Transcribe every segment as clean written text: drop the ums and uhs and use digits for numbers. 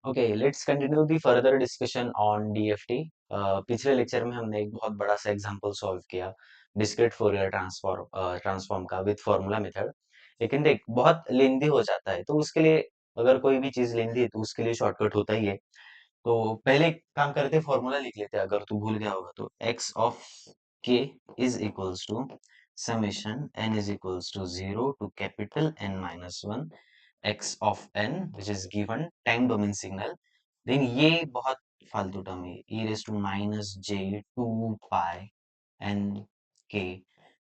Okay, let's continue the further discussion on DFT. पिछले lecture में हमने एक बहुत बड़ा सा एग्जांपल सॉल्व किया डिस्क्रीट फोरियर ट्रांसफॉर्म का विद फॉर्मूला मेथड। लेकिन देख, बहुत लेंदी हो जाता है, तो उसके लिए अगर कोई भी चीज लेंदी है तो उसके लिए शॉर्टकट होता ही है। तो पहले एक काम करते, फॉर्मूला लिख लेते हैं, अगर तू भूल गया होगा तो x of K is equals to summation N is equals to zero to capital N minus one X of N which is given time domain signal. Then ये बहुत फालतू टर्म है, ई raise to minus J two pi N K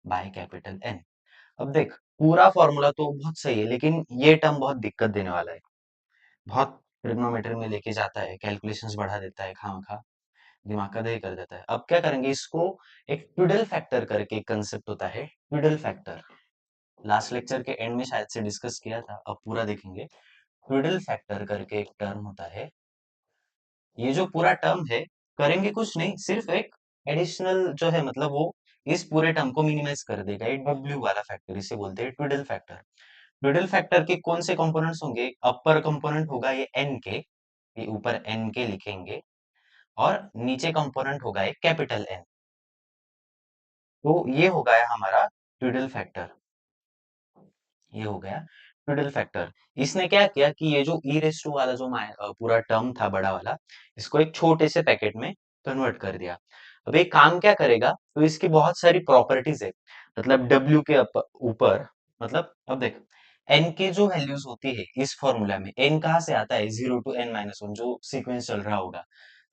by capital N. अब देख, पूरा formula तो बहुत सही है, लेकिन ये टर्म बहुत दिक्कत देने वाला है। बहुत ट्रिग्नोमेट्री में लेके जाता है, कैलकुलेशंस बढ़ा देता है, खामखा दिमाग का दही कर देता है। अब क्या करेंगे इसको, एक ट्विडल फैक्टर करके एक कंसेप्ट होता है, ट्विडल फैक्टर। लास्ट लेक्चर के एंड में शायद से डिस्कस किया था, अब पूरा देखेंगे। ट्विडल फैक्टर करके एक टर्म होता है। ये जो पूरा टर्म है, करेंगे कुछ नहीं, सिर्फ एक एडिशनल जो है, मतलब वो इस पूरे टर्म को मिनिमाइज कर देगा। ये डब्ल्यू वाला फैक्टर, इसे बोलते हैं ट्विडल फैक्टर। ट्विडल फैक्टर के कौन से कंपोनेंट्स होंगे? अपर कंपोनेंट होगा ये एन के, ये ऊपर एन के लिखेंगे, और नीचे कंपोनेंट होगा एक कैपिटल एन। तो ये हो गया हमारा ट्विडल फैक्टर। ये हो गया ट्विडल फैक्टर। इसने क्या किया कि ये जो ई रेस टू वाला जो पूरा टर्म था बड़ा वाला, इसको एक छोटे से पैकेट में कन्वर्ट कर दिया। अब ये काम क्या करेगा, तो इसकी बहुत सारी प्रॉपर्टीज है। मतलब डब्ल्यू के ऊपर, मतलब अब देख, एन के जो वैल्यूज होती है इस फॉर्मूला में, एन कहाँ से आता है? Zero to n minus one, जो सीक्वेंस चल रहा होगा।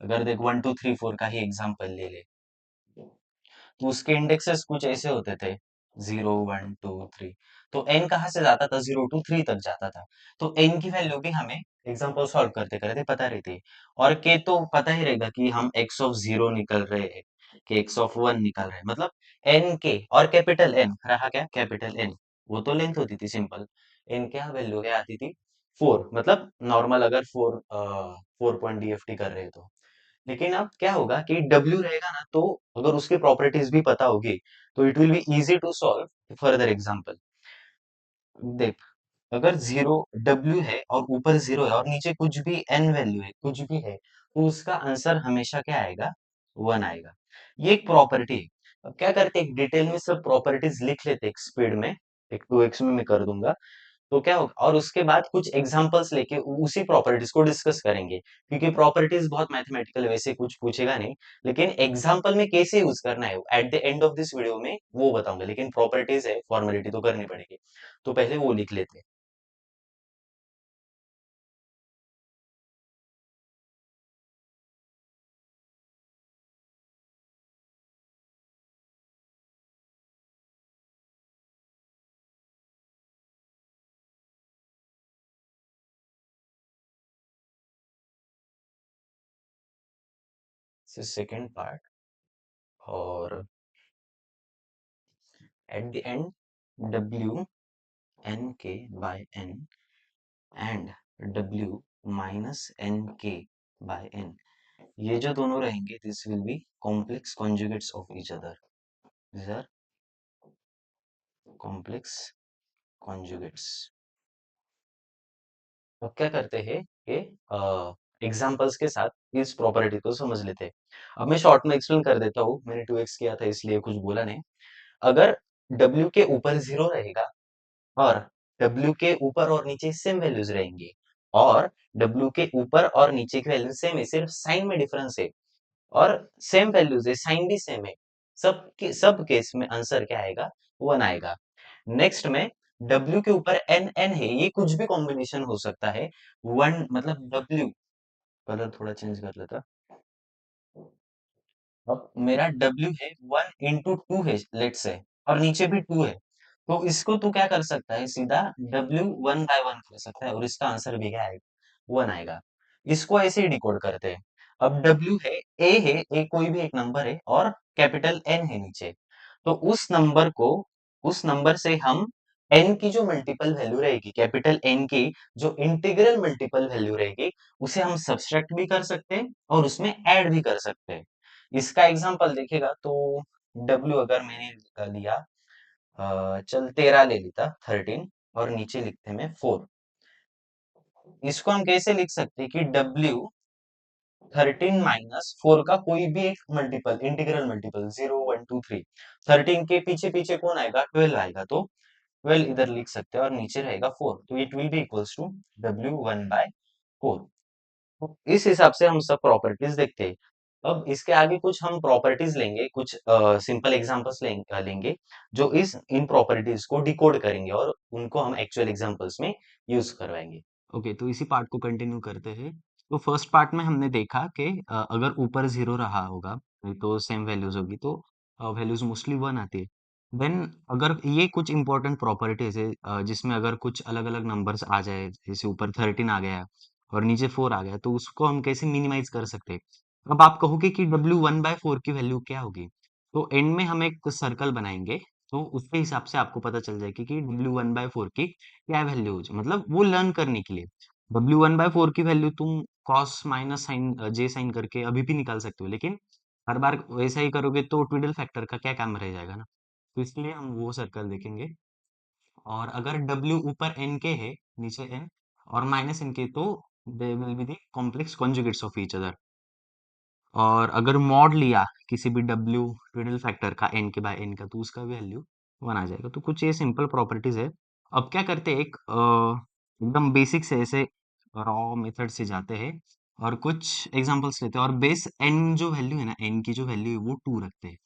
अगर देख 1 2 3 4 का ही एग्जांपल ले ले, तो उसके इंडेक्सेस कुछ ऐसे होते थे, 0 1 2 3। तो एन कहाँ से जाता था? 0 to 3 तक जाता था। तो एन की वैल्यू भी हमें एग्जांपल सॉल्व करते करते पता रहती है। और के तो पता ही रहेगा कि हम एक्स ऑफ जीरो निकल रहे हैं, कि एक्स ऑफ वन निकल रहे हैं, मतलब एन के और कैपिटल एन रहा क्या? Capital N. वो तो लेंथ होती थी सिंपल। एन क्या वैल्यू क्या आती थी? 4, मतलब नॉर्मल अगर 4 पॉइंट डीएफटी कर रहे हैं तो। लेकिन अब क्या होगा कि W रहेगा ना, तो अगर उसकी प्रॉपर्टीज भी पता होगी, तो it will be easy to solve further example. देख, अगर जीरो W है और ऊपर जीरो है और नीचे कुछ भी n वैल्यू है, कुछ भी है, तो उसका आंसर हमेशा क्या आएगा? 1 आएगा। ये एक प्रॉपर्टी है। अब क्या करते हैं, डिटेल में सब प्रॉपर्टीज लिख लेते हैं एक स्पीड में, एक 2x में मैं कर दूंगा। तो क्या होगा, और उसके बाद कुछ एग्जांपल्स लेके उसी प्रॉपर्टीज को डिस्कस करेंगे, क्योंकि प्रॉपर्टीज बहुत मैथमेटिकल वैसे कुछ पूछेगा नहीं, लेकिन एग्जांपल में कैसे यूज करना है at the end of this video में वो बताऊंगा। लेकिन प्रॉपर्टीज है, फॉर्मेलिटी तो करनी पड़ेगी, तो पहले वो लिख लेते हैं। सेकेंड पार्ट, और at the end W n k by n and W minus n k by n, ये जो दोनों रहेंगे, this will be complex conjugates of each other. These are complex conjugates. अब क्या करते हैं कि एग्जांपल्स के साथ इस प्रॉपर्टी को समझ लेते हैं। अब मैं शॉर्ट में एक्सप्लेन कर देता हूँ, मैंने 2x किया था इसलिए कुछ बोला नहीं। अगर W के ऊपर जीरो रहेगा, और W के ऊपर और नीचे सेम वैल्यूज रहेंगी, और W के ऊपर और नीचे की वैल्यू सेम है, सिर्फ साइन में डिफरेंस है, और सेम वैल्यूज है, साइन भी सेम है, सब केस में आंसर क्या आएगा? 1 आएगा। नेक्स्ट में W के ऊपर एन एन है, ये कुछ भी कॉम्बिनेशन हो सकता है। वन मतलब W, कलर थोड़ा चेंज कर लेता। अब मेरा W है 1 into 2 है लेट से, और नीचे भी 2 है, तो इसको तू क्या कर सकता है, सीधा W 1 by 1 कर सकता है, और इसका आंसर भी क्या आएगा? 1 आएगा। इसको ऐसे ही डिकोड करते हैं। अब W है, A कोई भी एक नंबर है, और कैपिटल N है नीचे। तो उस नंबर से हम n की जो मल्टीपल वैल्यू रहेगी, कैपिटल N की जो इंटीग्रल मल्टीपल वैल्यू रहेगी, उसे हम सब्सट्रैक्ट भी कर सकते हैं और उसमें ऐड भी कर सकते हैं। इसका एग्जांपल देखेगा तो W अगर मैंने लिया, चल 13 ले लेता, 13, और नीचे लिखते में 4। इसको हम कैसे लिख सकते हैं कि W13 - 4 का कोई भी एक मल्टीपल, इंटीग्रल मल्टीपल, 0 1 2 3, 13 के पीछे पीछे कौन आएगा, 12 आएगा, तो 12 इधर लिख सकते हैं और नीचे रहेगा 4, तो it will be equals to W1/4। इस हिसाब से हम सब प्रॉपर्टीज देखते हैं। अब इसके आगे कुछ हम प्रॉपर्टीज लेंगे, कुछ सिंपल एग्जांपल्स लेंगे जो इस इन प्रॉपर्टीज को डिकोड करेंगे और उनको हम एक्चुअल एग्जांपल्स में यूज करवाएंगे। ओके, तो इसी पार्ट को कंटिन्यू करते हैं। तो फर्स्ट पार्ट में हमने देखा कि अगर ऊपर जीरो रहा होगा तो सेम वैल्यूज होगी, तो वैल्यूज मोस्टली वन आती है। देन अगर ये कुछ इंपॉर्टेंट प्रॉपर्टीज है जिसमें अगर कुछ अलग अलग नंबर्स आ जाए, जैसे ऊपर 13 आ गया और नीचे 4 आ गया, तो उसको हम कैसे मिनिमाइज कर सकते हैं। अब आप कहोगे कि W1/4 की वैल्यू क्या होगी, तो एंड में हम एक सर्कल बनाएंगे, तो उसके हिसाब से आपको पता चल जाएगी कि W1/4 की क्या वैल्यू हो, मतलब वो लर्न करने के लिए। W1/4 की वैल्यू तुम कॉस माइनस साइन जे साइन करके अभी भी निकाल सकते हो, लेकिन हर बार वैसा ही करोगे तो ट्विडल फैक्टर का क्या काम रह जाएगा ना। तो इसलिए हम वो सर्कल देखेंगे। और अगर W ऊपर n के है, नीचे n और माइनस n के, तो they will be the complex conjugates of each other. और अगर मॉड लिया किसी भी W ट्विडल फैक्टर का n के बाय n का, तो उसका वैल्यू 1 आ जाएगा। तो कुछ ये सिंपल प्रॉपर्टीज है। अब क्या करते हैं, एक एकदम बेसिक से ऐसे रॉ मेथड से जाते हैं और कुछ एग्जांपल्स लेते हैं, और बेस n जो वैल्यू है ना, n की जो वैल्यू है वो 2 रखते हैं।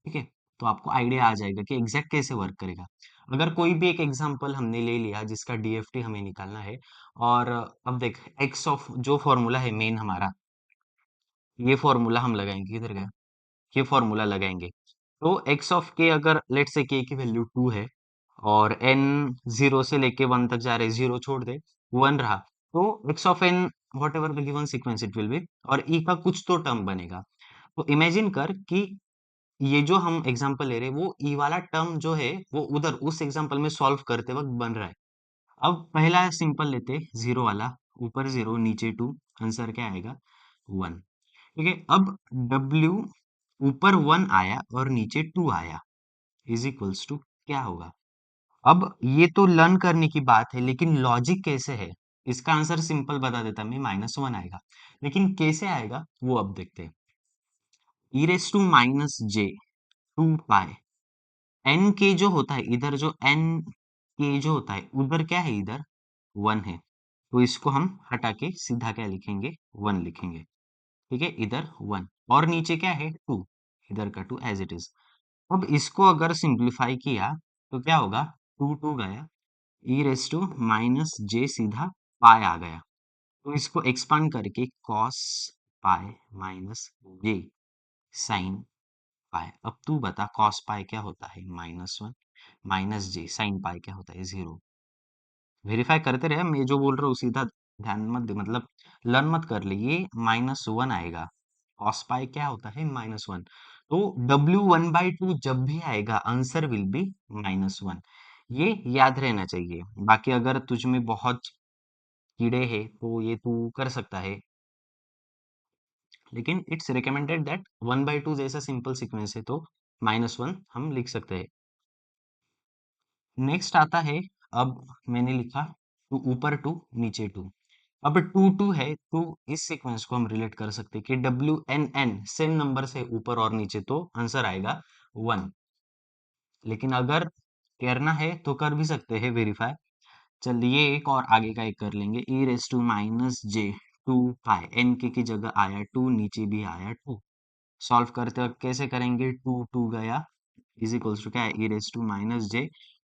ठीक है, तो आपको आइडिया आ जाएगा कि एग्जैक्ट कैसे वर्क करेगा। अगर कोई भी एक एग्जांपल हमने ले लिया जिसका डीएफटी हमें निकालना है, और अब देख एक्स ऑफ जो फॉर्मूला है मेन हमारा, ये फॉर्मूला हम लगाएंगे, किधर गया, ये फॉर्मूला लगाएंगे। तो एक्स ऑफ के, अगर लेट से के की वैल्यू 2 है और एन 0 से लेके 1 तक जा रहे, 0 छोड़ दे, 1 रहा, तो x of n whatever the given sequence it will be, और ई का कुछ तो टर्म बनेगा। तो इमेजिन कर कि ये जो हम एग्जांपल ले रहे हैं, वो ई वाला टर्म जो है वो उधर उस एग्जांपल में सॉल्व करते वक्त बन रहा है। अब पहला सिंपल लेते, जीरो वाला, ऊपर जीरो नीचे टू, आंसर क्या आएगा, 1। ठीक है, अब W ऊपर 1 आया और नीचे 2 आया, इज इक्वल्स टू क्या होगा। अब ये तो लर्न करने की बात है, लेकिन लॉजिक कैसे है, इसका आंसर सिंपल बता देता मैं, -1 आएगा। लेकिन कैसे आएगा वो अब देखते हैं। E raise to minus J 2 pi, N K जो होता है इधर, जो एन के जो होता है उधर क्या है, इधर 1 है, तो इसको हम हटा के सीधा क्या लिखेंगे, 1 लिखेंगे। ठीक है, इधर 1 और नीचे क्या है, 2, इधर का 2 एज इट इज। अब इसको अगर सिंप्लीफाई किया तो क्या होगा, 2 2 गया, ई रेस टू माइनस जे सीधा पाई आ गया। तो इसको एक्सपांड करके कॉस पाई माइनस जे साइन पाई। अब तू बता, कॉस पाई क्या होता है, -1, माइनस जे साइन पाई क्या होता है, 0। वेरीफाई करते रहे, मैं जो बोल रहा हूँ सीधा ध्यान मत दे, मतलब लर्न मत कर ले, ये -1 आएगा। कॉस पाई क्या होता है, -1। तो W1/2 जब भी आएगा, आंसर विल बी -1। ये याद रहना चाहिए। बाकी अगर तुझ में बहुत कीड़े हैं तो ये तू कर सकता है, लेकिन इट्स रिकमेंडेड दैट 1/2 जैसा सिंपल सीक्वेंस है तो -1 हम लिख सकते हैं। नेक्स्ट आता है, अब मैंने लिखा टू ऊपर 2 नीचे 2। अब 2 2 है, तो इस सीक्वेंस को हम रिलेट कर सकते हैं कि WNN सेम नंबर से ऊपर और नीचे, तो आंसर आएगा 1। लेकिन अगर करना है तो कर भी सकते हैं वेरीफाई। चलिए एक और आगे का एक कर लेंगे, E raise to minus J 2 pi, N के की जगह आया 2, नीचे भी आया 2। सॉल्व करते वक्त कैसे करेंगे, 2 2 गया, इज इक्वल्स टू क्या है, ई raise to minus J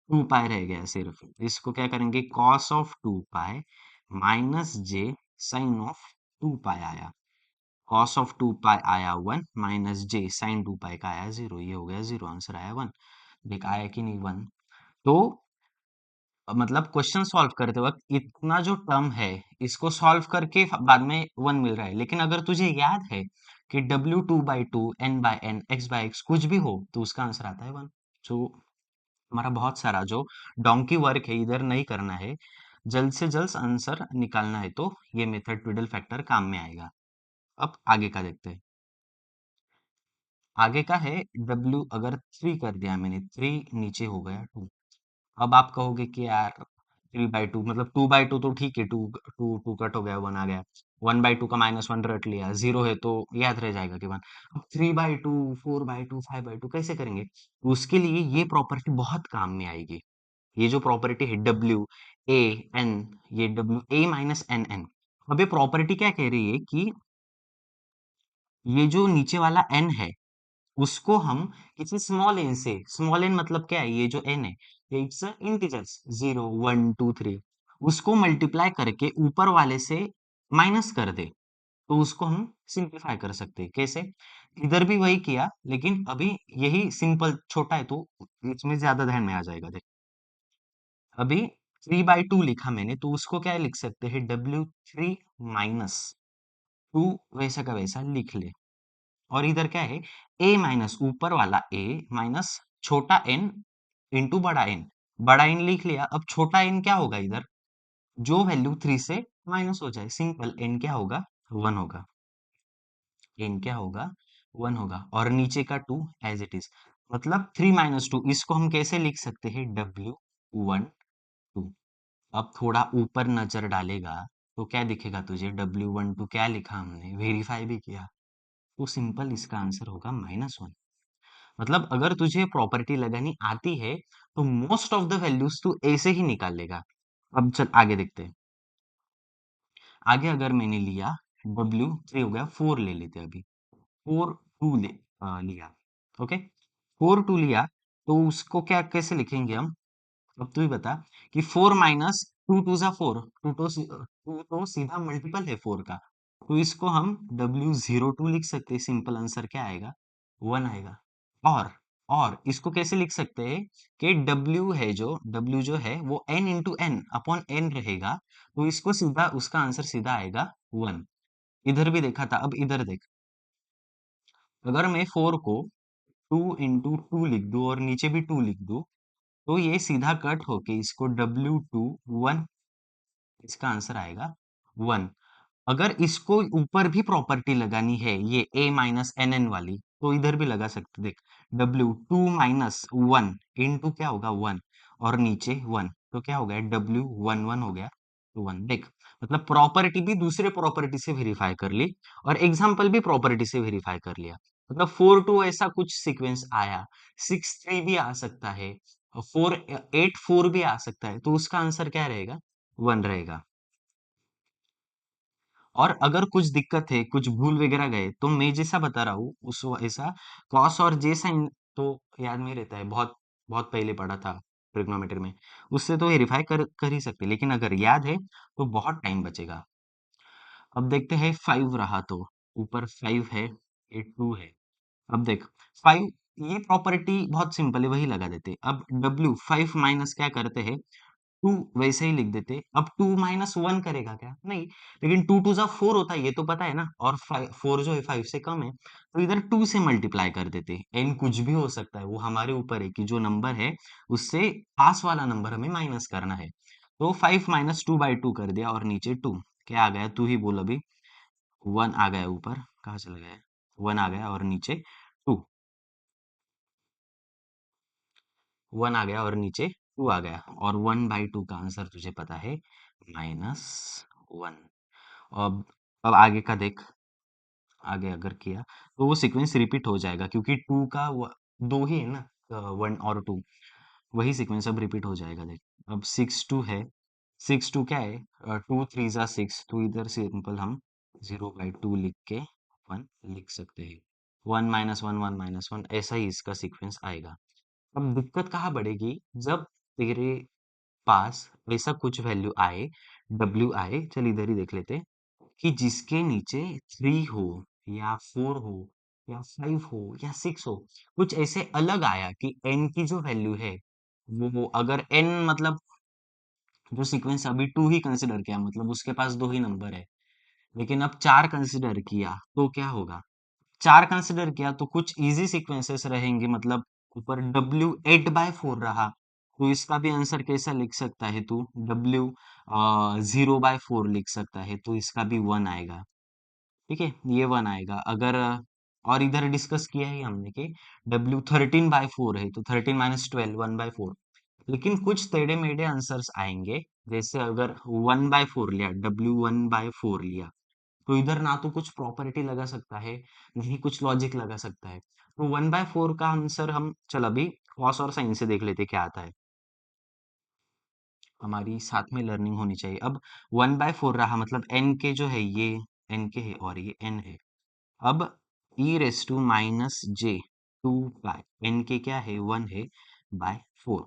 2 pi रह गया सिर्फ। इसको क्या करेंगे, कॉस ऑफ 2 पाई minus J sine of 2 pi आया। कॉस ऑफ 2 पाई आया 1, माइनस जे साइन 2 पाई का आया 0, ये हो गया 0, आंसर आया 1। देख आया कि नहीं 1। तो मतलब क्वेश्चन सॉल्व करते वक्त इतना जो टर्म है, इसको सॉल्व करके बाद में 1 मिल रहा है, लेकिन अगर तुझे याद है कि W2/2 n/n x/x कुछ भी हो, तो उसका आंसर आता है 1। तो हमारा बहुत सारा जो डोंकी वर्क है इधर नहीं करना है, जल्द से जल्द आंसर निकालना है, तो ये मेथड ट्विडल फैक्टर काम में आएगा। अब आगे का देखते हैं। आगे का है, W अगर 3 कर दिया मैंने, 3 नीचे हो गया 2। अब आप कहोगे कि यार 3/2 मतलब 2/2 तो ठीक है, टू टू टू कट हो गया, वन आ गया। 1/2 का -1 रट लिया, जीरो है तो याद रह जाएगा कि वन। अब 3/2, 4/2, 5/2 कैसे करेंगे? तो उसके लिए ये प्रॉपर्टी बहुत काम में आएगी। ये जो प्रॉपर्टी है WA_N, ये WA-NN। अब ये प्रॉपर्टी क्या कह रही है कि ये जो नीचे वाला n है, उसको हम किसी स्मॉल n से, स्मॉल n मतलब क्या है, ये जो n है, ये इट्स इंटीजर्स, 0 1 2 3, उसको मल्टीप्लाई करके ऊपर वाले से माइनस कर दे, तो उसको हम सिंप्लीफाई कर सकते हैं। कैसे? इधर भी वही किया, लेकिन अभी यही सिंपल छोटा है तो इसमें ज्यादा ध्यान में आ जाएगा। देख, अभी 3/2 लिखा मैंने, तो उसको क्या लिख सकते हैं, W3 - 2, वैसा का वैसा लिख ले। और इधर क्या है, a माइनस ऊपर वाला a माइनस छोटा n इंटू बड़ा n। बड़ा n लिख लिया, अब छोटा n क्या होगा, इधर जो वैल्यू 3 से माइनस हो जाए, सिंपल, n क्या होगा, 1 होगा। n क्या होगा, 1 होगा। और नीचे का 2 एज इट इज, मतलब 3 - 2, इसको हम कैसे लिख सकते हैं, W12। अब थोड़ा ऊपर नजर डालेगा तो क्या दिखेगा तुझे, W12 क्या लिखा हमने, वेरीफाई भी किया, तो सिंपल इसका आंसर होगा -1। मतलब अगर तुझे प्रॉपर्टी लगानी आती है तो मोस्ट ऑफ द वैल्यूज तू ऐसे ही निकाल लेगा। अब चल आगे देखते हैं। आगे अगर मैंने लिया, W3 हो गया, 4 ले लेते हैं अभी। 4 2 लिया, ओके। 4 2 लिया, तो उसको क्या कैसे लिखेंगे हम? अब तू ही बता कि 4 - 2 2 ज़ा 4, टू तो सीधा मल्टीपल है 4 का, तो इसको हम W02 लिख सकते हैं। सिंपल आंसर क्या आएगा, 1 आएगा। और और इसको कैसे लिख सकते हैं कि W जो है वो n into n upon n रहेगा, तो इसको सीधा उसका आंसर सीधा आएगा 1। इधर भी देखा था, अब इधर देख, अगर मैं 4 को 2 × 2 लिख दूं और नीचे भी 2 लिख दूं, तो ये सीधा कट होके इसको W21, इसका आंसर आएगा 1। अगर इसको ऊपर भी प्रॉपर्टी लगानी है, ये A-NN वाली, तो इधर भी लगा सकते। देख, W2 - 1 इंटू क्या होगा, 1, और नीचे 1, तो क्या हो गया, W11 हो गया, तो 1। देख, मतलब प्रॉपर्टी भी दूसरे प्रॉपर्टी से वेरीफाई कर ली, और एग्जाम्पल भी प्रॉपर्टी से वेरीफाई कर लिया। मतलब 4 2 ऐसा कुछ सीक्वेंस आया, 6 3 भी आ सकता है, 4 8 4 भी आ सकता है, तो उसका आंसर क्या रहेगा, 1 रहेगा। और अगर कुछ दिक्कत है, कुछ भूल वगैरह गए, तो मैं जैसा बता रहा हूँ उस ऐसा कॉस और जे साइन तो याद नहीं रहता है, बहुत बहुत पहले पढ़ा था ट्रिग्नोमेट्री में, उससे तो वेरीफाई कर ही सकते, लेकिन अगर याद है तो बहुत टाइम बचेगा। अब देखते हैं 5 रहा तो, ऊपर 5 है, ये 2 है। अब देख, 5, ये प्रॉपर्टी बहुत सिंपल है, वही लगा देते। अब W5 माइनस क्या करते हैं, 2 वैसे ही लिख देते। अब 2 - 1 करेगा क्या, नहीं, लेकिन 2 2 ज़ा 4 होता है, ये तो पता है ना, और 4 जो है 5 से कम है, तो इधर 2 से मल्टीप्लाई कर देते। एन कुछ भी हो सकता है, वो हमारे ऊपर है कि जो नंबर है उससे पास वाला नंबर हमें माइनस करना है। तो 5 - 2/2 कर दिया, और नीचे 2, क्या आ गया, तू ही बोल अभी। 1 आ गया, ऊपर कहाँ चला गया, 1 आ गया, और नीचे 2, 1 आ गया और नीचे 2 आ गया, और 1/2 का आंसर तुझे पता है, -1। अब आगे का देख, आगे अगर किया तो वो सीक्वेंस रिपीट हो जाएगा, क्योंकि टू का दो ही है ना, 1 और 2, वही सीक्वेंस अब रिपीट हो जाएगा। देख, अब 6 2 है, 6 2 क्या है, 2 3 ज़ा 6, तो इधर सिंपल हम 0/2 लिख के 1 लिख सकते हैं। 1 - 1 1 - 1, ऐसा ही इसका सीक्वेंस आएगा। अब दिक्कत कहाँ बढ़ेगी, जब तेरे पास ऐसा कुछ वैल्यू आए, W आए, चल इधर ही देख लेते, कि जिसके नीचे 3 हो, या 4 हो, या 5 हो, या 6 हो, कुछ ऐसे अलग आया कि n की जो वैल्यू है, वो अगर n मतलब जो सीक्वेंस अभी 2 ही कंसिडर किया, मतलब उसके पास 2 ही नंबर है, लेकिन अब 4 कंसिडर किया तो क्या होगा, 4 कंसिडर किया तो कुछ इजी सीक्वेंसेस रहेंगे, मतलब ऊपर W8/4 रहा, तो इसका भी आंसर कैसा लिख सकता है तू, W0/4 लिख सकता है, तो इसका भी 1 आएगा। ठीक है, ये 1 आएगा। अगर और इधर डिस्कस किया ही हमने कि W13/4 है, तो 13 - 12 1/4, लेकिन कुछ टेढ़े मेढ़े आंसर्स आएंगे। जैसे अगर 1/4 लिया, W1/4 लिया, तो इधर ना तो कुछ प्रॉपर्टी लगा सकता है, नहीं कुछ लॉजिक लगा सकता है। तो 1/4 का आंसर हम चल अभी कॉस और साइन से देख लेते क्या आता है। हमारी साथ में लर्निंग होनी चाहिए। अब 1/4 रहा, मतलब एन के जो है ये एन के है और ये एन है। अब E raise to minus J 2 by N K क्या है, 1 है, बाय 4,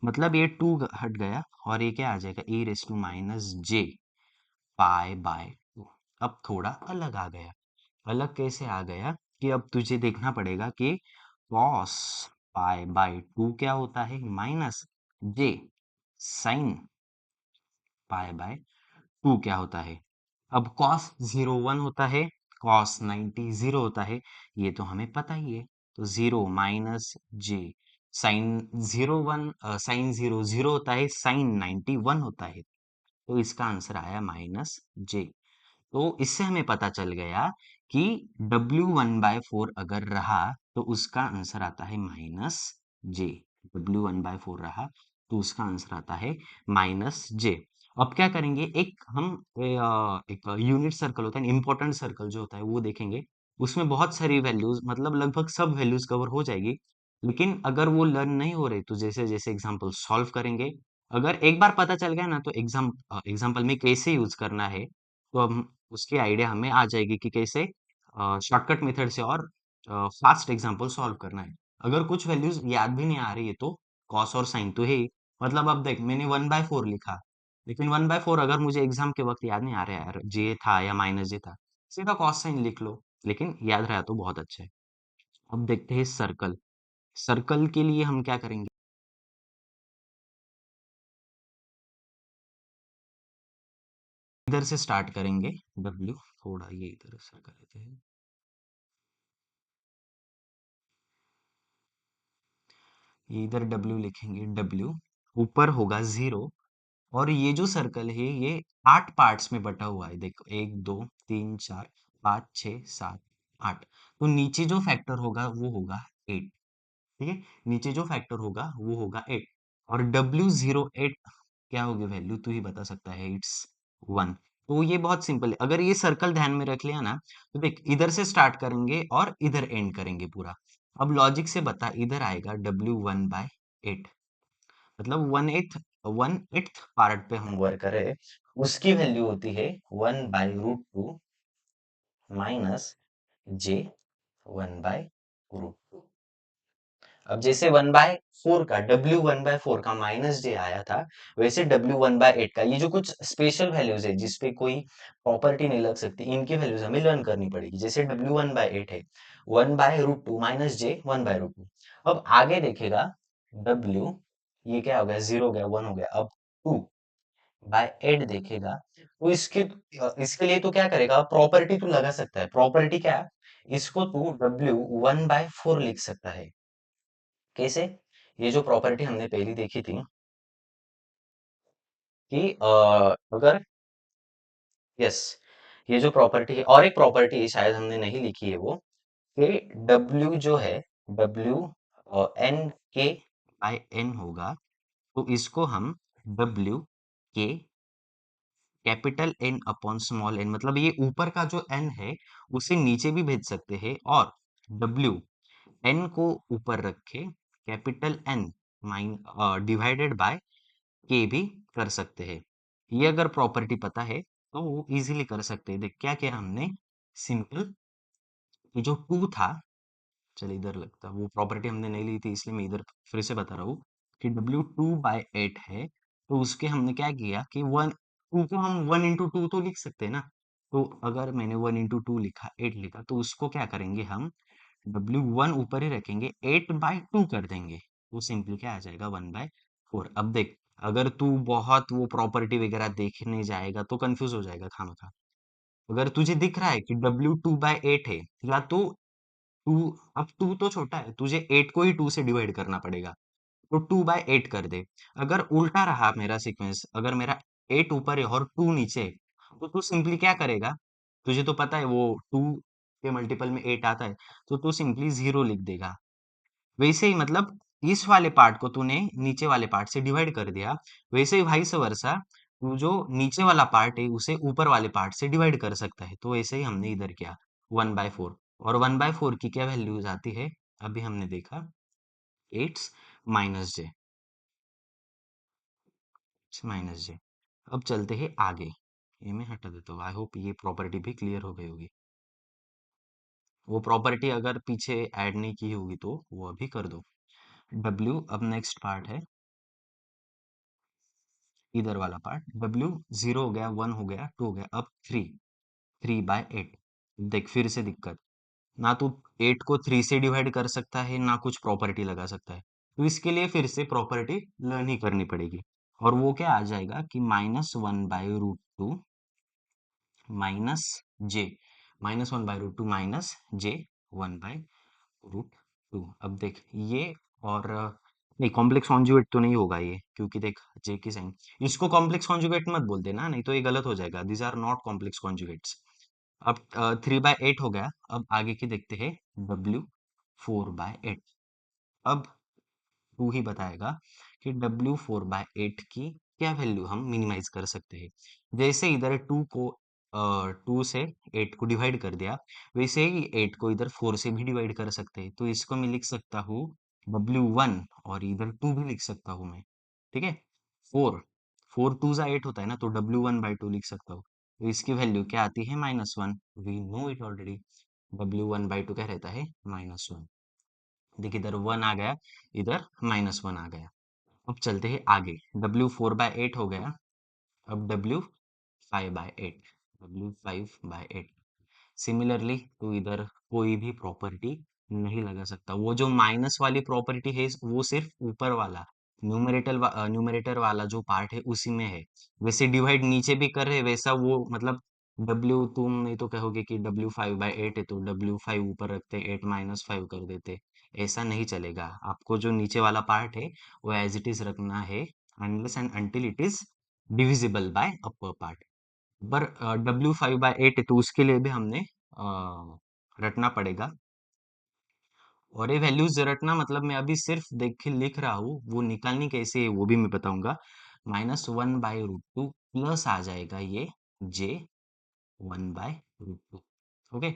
मतलब ये 2 हट गया और ये क्या आ जाएगा, E raise to minus J pi by 2। अब थोड़ा अलग आ गया। अलग कैसे आ गया कि अब तुझे देखना पड़ेगा कि कॉस पाई बाय 2 क्या होता है, minus J sine pi by 2 क्या होता है। अब कॉस 0 1 होता है, कॉस 90 0 होता है, ये तो हमें पता ही है। तो 0 माइनस जे साइन 0 1, साइन 0 0 होता है, साइन 90 1 होता है। तो इसका आंसर आया माइनस जे। तो इससे हमें पता चल गया कि W1/4 अगर रहा तो उसका आंसर आता है माइनस जे। W1/4 रहा तो उसका आंसर आता है माइनस जे। अब क्या करेंगे, एक यूनिट सर्कल होता है, इंपॉर्टेंट सर्कल जो होता है वो देखेंगे। उसमें बहुत सारी वैल्यूज, मतलब लगभग सब वैल्यूज कवर हो जाएगी। लेकिन अगर वो लर्न नहीं हो रहे तो जैसे जैसे एग्जाम्पल सॉल्व करेंगे। अगर एक बार पता चल गया ना तो एग्जाम्पल में कैसे यूज करना है, तो हम उसकी आइडिया हमें आ जाएगी कि कैसे शॉर्टकट मेथड से और फास्ट एग्जांपल सॉल्व करना है। अगर कुछ वैल्यूज याद भी नहीं आ रही है तो कॉस और साइन तो है ही। मतलब अब देख, मैंने 1/4 लिखा, लेकिन 1/4 अगर मुझे एग्जाम के वक्त याद नहीं आ रहा है यार, जे था या माइनस जे था, सीधा कॉस साइन लिख लो। लेकिन याद रहा तो बहुत अच्छा है। अब देखते हैं सर्कल। सर्कल के लिए हम क्या करेंगे, इधर से स्टार्ट करेंगे। डब्ल्यू, थोड़ा ये इधर से कर लेते हैं। ये इधर डब्ल्यू लिखेंगे, डब्ल्यू ऊपर होगा 0। और ये जो सर्कल है ये 8 पार्ट्स में बटा हुआ है, देखो 1 2 3 4 5 6 7 8। तो नीचे जो फैक्टर होगा वो होगा 8। ठीक है, नीचे जो फैक्टर होगा वो होगा 8। और W08 क्या होगी वैल्यू, तू ही बता सकता है, इट्स 1। तो ये बहुत सिंपल है, अगर ये सर्कल ध्यान में रख लिया ना, तो देख इधर से स्टार्ट करेंगे और इधर एंड करेंगे पूरा। अब लॉजिक से बता, इधर आएगा W1/8, मतलब 1/8 पार्ट पे हम वर्क करें, उसकी वैल्यू होती है 1/√2 माइनस जे 1/√2। अब जैसे 1/4 का, W1/4 का माइनस जे आया था, वैसे W1/8 का ये जो कुछ स्पेशल वैल्यूज है जिसपे कोई प्रॉपर्टी नहीं लग सकती, इनकी वैल्यूज हमें लर्न करनी पड़ेगी। जैसे W1/8 है, 1/√2 माइनस जे 1/√2। अब आगे देखेगा W, ये क्या हो गया, 0 हो गया, 1 हो गया। अब 2/8 देखेगा तो इसके लिए तो क्या करेगा, प्रॉपर्टी तो लगा सकता है। प्रॉपर्टी क्या, इसको तू W1/4 लिख सकता है। कैसे, ये जो प्रॉपर्टी हमने पहली देखी थी कि अगर, यस, ये जो प्रॉपर्टी है, और एक प्रॉपर्टी है शायद हमने नहीं लिखी है वो, कि W जो है, W N के बाय N होगा। तो इसको हम W के capital N upon small n, मतलब ये ऊपर का जो n है उसे नीचे भी भेज सकते हैं, और W n को ऊपर रखे capital N mine divided by के भी कर सकते हैं। ये अगर प्रॉपर्टी पता है तो वो इजीली कर सकते हैं। देख क्या किया हमने, सिंपल, ये जो 2 था, चल इधर लगता, वो प्रॉपर्टी हमने नहीं ली थी इसलिए मैं इधर फिर से बता रहा हूँ कि W2/8 है। तो उसके हमने क्या किया कि 2 को हम 1 into 2 तो लिख सकते हैं ना। तो अगर मैंने 1 into 2 लिखा, 8 लिखा, तो उसको क्या करेंगे हम, W1 ऊपर ही रखेंगे, 8/2 कर देंगे। वो सिंपल क्या आ जाएगा, 1/4। अब देख, अगर तू बहुत वो प्रॉपर्टी वगैरह देखने जाएगा तो कंफ्यूज हो जाएगा खामखा। अगर तुझे दिख रहा है कि W2/8 है, या तो टू, अब 2 तो छोटा है, तुझे 8 को ही 2 से डिवाइड करना पड़ेगा। तो 2/8 कर दे। अगर उल्टा रहा मेरा सीक्वेंस, अगर मेरा 8 ऊपर है और 2 नीचे है, तो तू सिंपली क्या करेगा, तुझे तो पता है वो 2 के मल्टीपल में 8 आता है, तो तू सिंपली 0 लिख देगा। वैसे ही मतलब इस वाले पार्ट को तूने नीचे वाले पार्ट से डिवाइड कर दिया, वैसे ही वाइस वर्सा तू जो नीचे वाला पार्ट है उसे ऊपर वाले पार्ट से डिवाइड कर सकता है। तो वैसे ही हमने इधर किया 1/4, और 1/4 की क्या वैल्यूज आती है, अभी हमने देखा 8 माइनस जे, माइनस जे। अब चलते हैं आगे, ये मैं हटा देता हूँ। आई होप ये प्रॉपर्टी भी क्लियर हो गई होगी। वो प्रॉपर्टी अगर पीछे ऐड नहीं की होगी तो वो अभी कर दो। W अब नेक्स्ट पार्ट है, इधर वाला पार्ट। W 0 हो गया, 1 हो गया, 2 हो गया, अब 3, 3/8। देख फिर से दिक्कत, ना तू 8 को 3 से डिवाइड कर सकता है, ना कुछ प्रॉपर्टी लगा सकता है। तो इसके लिए फिर से प्रॉपर्टी लर्न ही करनी पड़ेगी। और वो क्या आ जाएगा कि -1/√2 माइनस जे, -1/√2 माइनस जे 1/√2। अब देख ये, और नहीं, कॉम्प्लेक्स कॉन्जुगेट तो नहीं होगा ये, क्योंकि देख जे की साइन, इसको कॉम्प्लेक्स कॉन्जुगेट मत बोल देना, नहीं तो ये गलत हो जाएगा। These are not complex conjugates. अब 3/8 हो गया। अब आगे की देखते हैं, W 4/8। अब तू ही बताएगा कि W 4/8 की क्या वैल्यू हम मिनिमाइज कर सकते हैं। जैसे इधर 2 को 2 से 8 को डिवाइड कर दिया, वैसे ही 8 को इधर 4 से भी डिवाइड कर सकते हैं। तो इसको मैं लिख सकता हूँ W1, और इधर 2 भी लिख सकता हूँ मैं। ठीक है, 4, 4 2 8 होता है ना, तो W1/2 लिख सकता हूँ। तो इसकी वैल्यू क्या आती है, -1। We know it already. W1/2 क्या रहता है, -1। देखिए इधर 1 आ गया, इधर -1 आ गया। अब चलते हैं आगे, W 4/8 हो गया। अब W 5/8, W 5/8। सिमिलरली तो इधर कोई भी प्रॉपर्टी नहीं लगा सकता। वो जो माइनस वाली प्रॉपर्टी है वो सिर्फ ऊपर वाला न्यूमरेटर वाला जो पार्ट है उसी में है। वैसे डिवाइड नीचे भी कर रहे वैसा वो, मतलब W, तुम नहीं तो कहोगे कि W 5/8 है तो W 5 ऊपर रखते, 8 -5 कर देते। ऐसा नहीं चलेगा, आपको जो नीचे वाला पार्ट है वो एज इट इज रखना है, unless and until it is divisible by upper part. पर W 5/8 है तो उसके लिए भी हमने रटना पड़ेगा। और ये वैल्यूज रटना मतलब मैं अभी सिर्फ देख के लिख रहा हूँ, वो निकालनी कैसे है वो भी मैं बताऊंगा। -1/√2 प्लस आ जाएगा ये J 1/√2। ओके,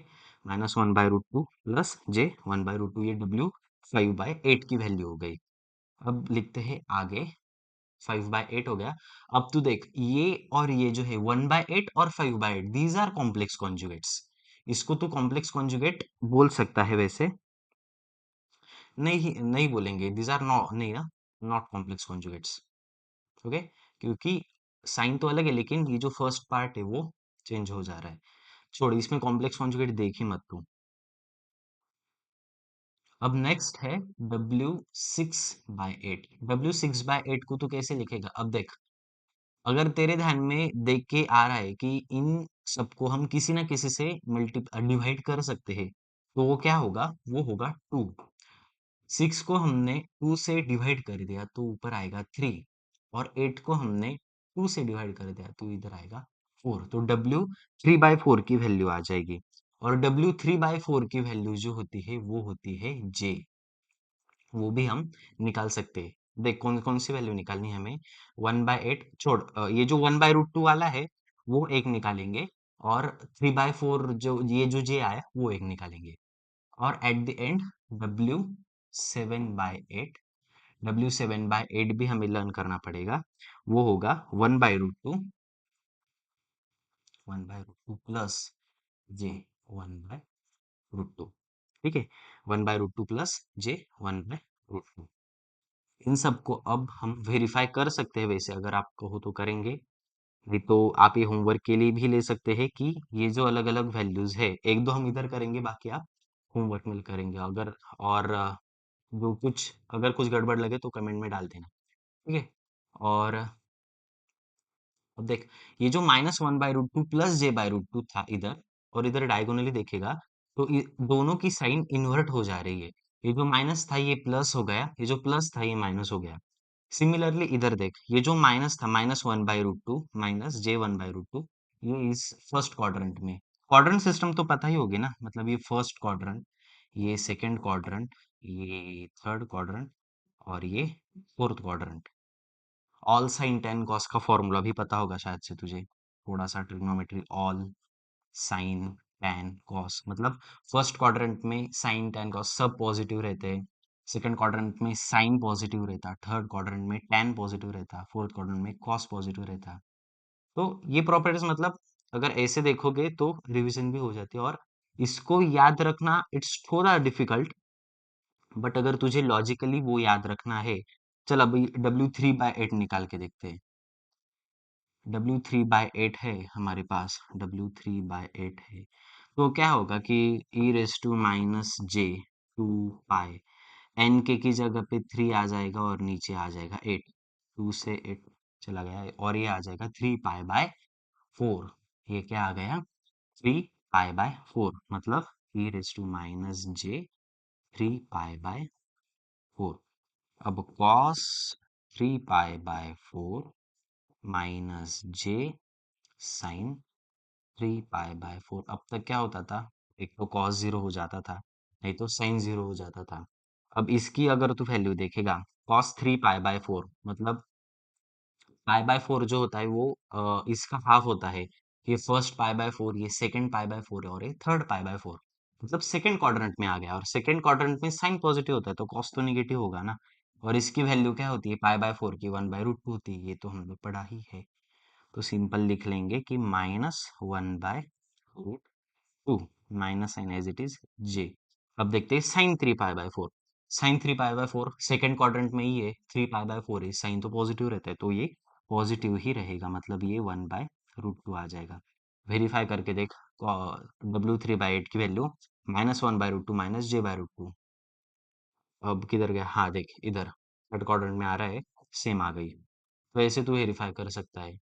-1/√2 प्लस J 1/√2, ये W 5/8 की वैल्यू हो गई। अब लिखते हैं आगे, 5/8 हो गया। अब तू देख ये और ये जो है 1/8 और 5/8, दीज आर कॉम्प्लेक्स कॉन्जुगेट्स। इसको तू कॉम्प्लेक्स कॉन्जुगेट बोल सकता है वैसे। नहीं, नहीं बोलेंगे, दीज आर नॉट, नहीं ना, नॉट कॉम्प्लेक्स कॉन्जुगेट्स। ओके, क्योंकि साइन तो अलग है, लेकिन ये जो फर्स्ट पार्ट है वो चेंज हो जा रहा है। छोड़, इसमें कॉम्प्लेक्स कॉन्जुगेट देख ही मत तू। अब नेक्स्ट है W 6/8। W 6/8 को तू कैसे लिखेगा, अब देख, अगर तेरे ध्यान में देख के आ रहा है कि इन सबको हम किसी ना किसी से मल्टी डिवाइड कर सकते हैं, तो वो क्या होगा, वो होगा 2। 6 को हमने 2 से डिवाइड कर दिया तो ऊपर आएगा 3, और 8 को हमने 2 से डिवाइड कर दिया तो इधर आएगा 4। तो W 3/4 की वैल्यू आ जाएगी। और W 3/4 की वैल्यू जो होती है वो होती है J, वो भी हम निकाल सकते हैं। देख कौन कौन सी वैल्यू निकालनी है हमें, 1/8 छोड़, ये जो 1/√2 वाला है वो एक निकालेंगे, और 3/4 जो ये जो जे आया वो एक निकालेंगे। और at the end W 7/8, W 7/8 भी हमें लर्न करना पड़ेगा। वो होगा 1/√2, 1/√2 प्लस जे 1/√2। ठीक है, 1/√2 प्लस जे 1/√2। इन सबको अब हम वेरीफाई कर सकते हैं, वैसे अगर आप कहो तो करेंगे, नहीं तो आप ये होमवर्क के लिए भी ले सकते हैं कि ये जो अलग अलग वैल्यूज है, एक दो हम इधर करेंगे, बाकी आप होमवर्क में करेंगे अगर। और जो कुछ अगर कुछ गड़बड़ लगे तो कमेंट में डाल देना। ठीक है, और अब देख, ये जो -1/√2 प्लस J/√2 था इधर, और इधर डायगोनली देखेगा तो दोनों की साइन इन्वर्ट हो जा रही है। ये जो माइनस था ये प्लस हो गया, ये जो प्लस था ये माइनस हो गया। सिमिलरली इधर देख, ये जो माइनस था, -1/√2 माइनस J 1/√2, ये इस फर्स्ट क्वाड्रेंट में। क्वाड्रेंट सिस्टम तो पता ही होगी ना, मतलब ये फर्स्ट क्वाड्रेंट, ये सेकंड क्वाड्रेंट, ये थर्ड क्वाड्रेंट, और ये fourth quadrant. All sine tan cos का फॉर्मूला भी पता होगा शायद से तुझे, थोड़ा सा trigonometry. All sine tan cos मतलब फर्स्ट क्वाड्रेंट में साइन टेन कॉस सब पॉजिटिव रहते हैं, सेकंड क्वाड्रेंट में साइन पॉजिटिव रहता, थर्ड क्वाड्रेंट में टेन पॉजिटिव रहता, फोर्थ क्वाड्रेंट में कॉस पॉजिटिव रहता। तो ये प्रॉपर्टीज मतलब अगर ऐसे देखोगे तो रिवीजन भी हो जाती है, और इसको याद रखना इट्स थोड़ा डिफिकल्ट, बट अगर तुझे लॉजिकली वो याद रखना है, चल अभी W3/8 निकाल के देखते हैं। W3/8 है हमारे पास, W3/8 है, तो क्या होगा कि e raise to minus J 2 pi, N के की जगह पे 3 आ जाएगा और नीचे आ जाएगा 8, 2 से 8 चला गया और ये आ जाएगा 3 पाई/4। ये क्या आ गया, 3 पाई/4, मतलब e रेस टू माइनस जे 3 पाई/4। अब cos 3 पाई/4 माइनस जे साइन 3 पाई/4, अब तक क्या होता था, एक तो cos 0 हो जाता था, नहीं तो साइन 0 हो जाता था। अब इसकी अगर तू वैल्यू देखेगा, cos 3 पाई/4 मतलब पाई/4 जो होता है वो इसका हाफ होता है। ये फर्स्ट पाई/4, ये सेकंड पाई/4 है और ये थर्ड पाई/4, मतलब सेकंड क्वाड्रेंट में आ गया, और सेकंड क्वाड्रेंट में साइन पॉजिटिव होता है तो कॉस तो निगेटिव होगा ना। और इसकी वैल्यू क्या होती है, पाई/4 की 1/√2 होती है, ये तो हम लोग पढ़ा ही है। तो सिंपल लिख लेंगे कि -1/√2, minus sine as it is J. अब देखते हैं sine 3 pi. Sine 3 pi second quadrant में ही है, 3 पाई/4 है, साइन तो पॉजिटिव रहता है तो ये पॉजिटिव ही रहेगा, मतलब ये 1/√2 आ जाएगा। वेरीफाई करके देख, W3/8 की वैल्यू -1/√2 माइनस J/√2। अब किधर गया, हाँ देख इधर थर्ड क्वाड्रेंट में आ रहा है, सेम आ गई। तो ऐसे तू वेरीफाई कर सकता है।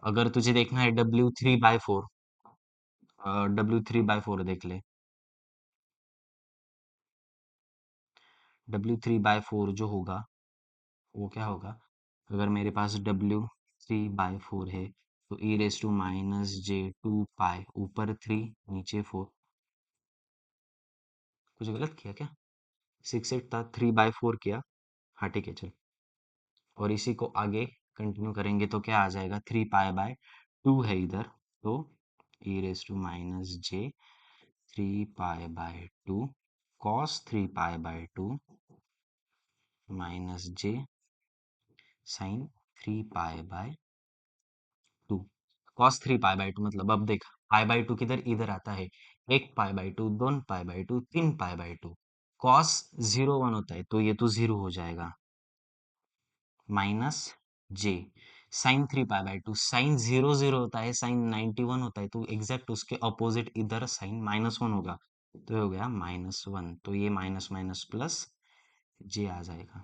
अगर तुझे देखना है W3/4, W3/4 देख ले। W3/4 जो होगा वो क्या होगा, अगर मेरे पास W3/4 है तो e raise to minus J 2 pi, ऊपर 3 नीचे 4। कुछ गलत किया क्या, 6 8 था, 3/4 किया, हाँ ठीक है चल। और इसी को आगे कंटिन्यू करेंगे तो क्या आ जाएगा, 3 पाई/2 है इधर, तो e raise to minus J 3 pi cos 3 pi minus J sine 3 pi. Cos 3 pi मतलब अब देख, पाई/2 किधर, इधर आता है, 1 पाई/2, 2 पाई/2, 3 पाई/2। कॉस 0 1 होता है तो ये तो 0 हो जाएगा, माइनस जे साइन 3 पाई/2, साइन 0 0 होता है, साइन 91 होता है, तो एग्जैक्ट उसके अपोजिट इधर साइन -1 होगा, तो ये हो गया -1, तो ये माइनस माइनस प्लस जे आ जाएगा।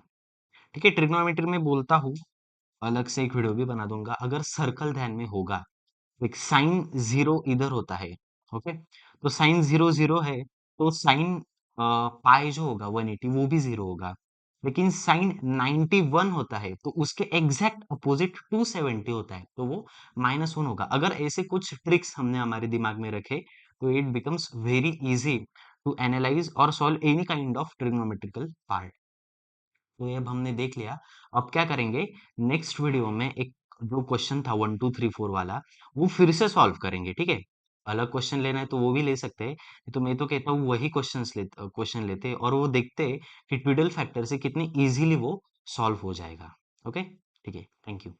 ठीक है, ट्रिग्नोमेट्री में बोलता हूँ, अलग से एक वीडियो भी बना दूंगा। अगर सर्कल ध्यान में होगा, एक साइन 0 इधर होता है, ओके, तो साइन 0 0 है, तो साइन पाई जो होगा 180 वो भी 0 होगा, लेकिन साइन 91 होता है तो उसके एग्जैक्ट अपोजिट 270 होता है, तो वो -1 होगा। अगर ऐसे कुछ ट्रिक्स हमने हमारे दिमाग में रखे तो it becomes very easy to analyse और solve any kind of trigonometrical part. तो ये अब हमने देख लिया। अब क्या करेंगे, नेक्स्ट वीडियो में एक जो क्वेश्चन था 1 2 3 4 वाला, वो फिर से सॉल्व करेंगे, ठीक है। अलग क्वेश्चन लेना है तो वो भी ले सकते हैं, तो मैं तो कहता हूँ वही क्वेश्चन लेते हैं और वो देखते हैं कि ट्विडल फैक्टर से कितनी इजीली वो सॉल्व हो जाएगा। ओके, ठीक है, थैंक यू।